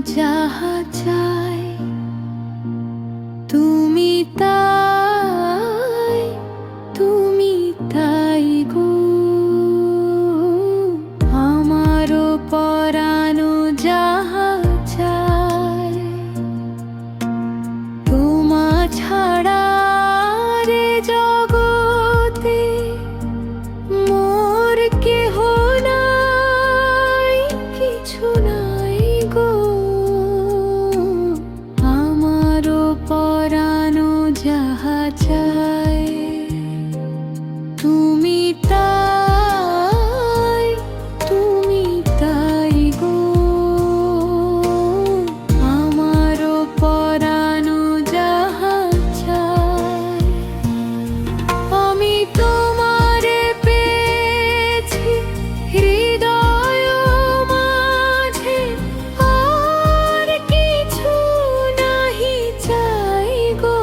যাহা চাই তুমি তাই, তুমি তাই গো। আমারও পরানো যাহা চাই তোমা ছাড়া রে জগতে মোর কেহ নাই, কিছু নাই গো। আমারও পরানো যাহা চাই তুমি তাই, তুমি তাই গো। আমারও পরানো যাহা চাই আমি তোমারে পেয়েছি হৃদয় মাঝে, আর কিছু নাহি চাই গো।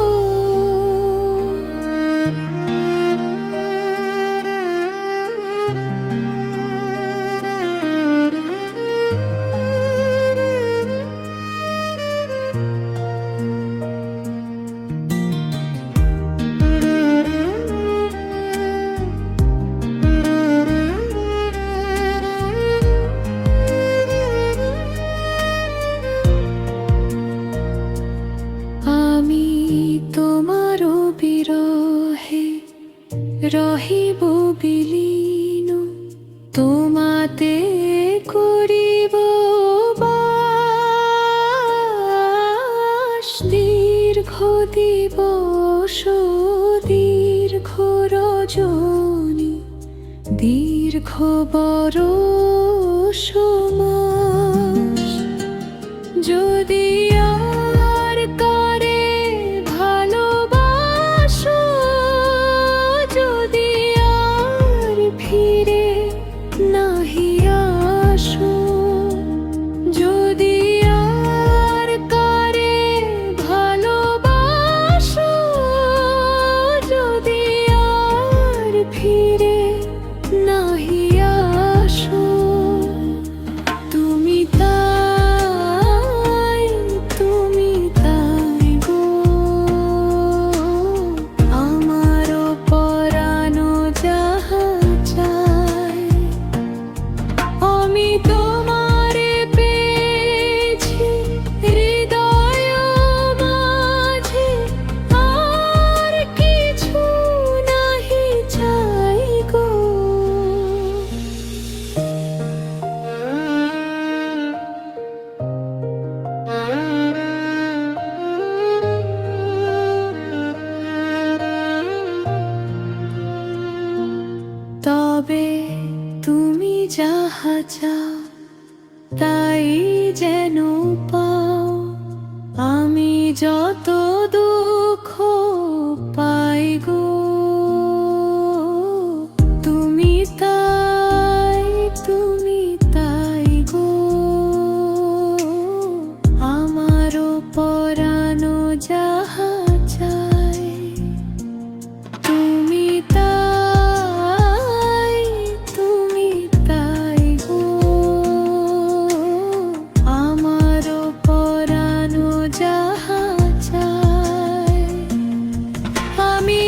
আমি তোমারও বিরহে রহিব বিলীন, তোমাতে করিব বাস। দীর্ঘ দিবস দীর্ঘ রজনী, দীর্ঘ বরষ মাস। যদি আর কারে ভালোবাসো, যদি আর ফিরে নাহি আসো, যদি আর কারে ভালোবাসো, যদি আর ফিরে নাহি আসো, তুমি তাই, তুমি তাই গো। আমারও পরানো যাহা চাই আমি তোমারে পেয়েছি হৃদয় মাঝে, আর কিছু নাহি চাই গো। তবে তুমি যাহা চাও তাই যেন পাও, আমি যত দুঃখ পাই গো। তুমি তাই, তুমি তাই গো। আমারও পরানো যাহা চাই তুমি তাই, তুমি তাই গো। আমারও পরানো যাহা চাই আমি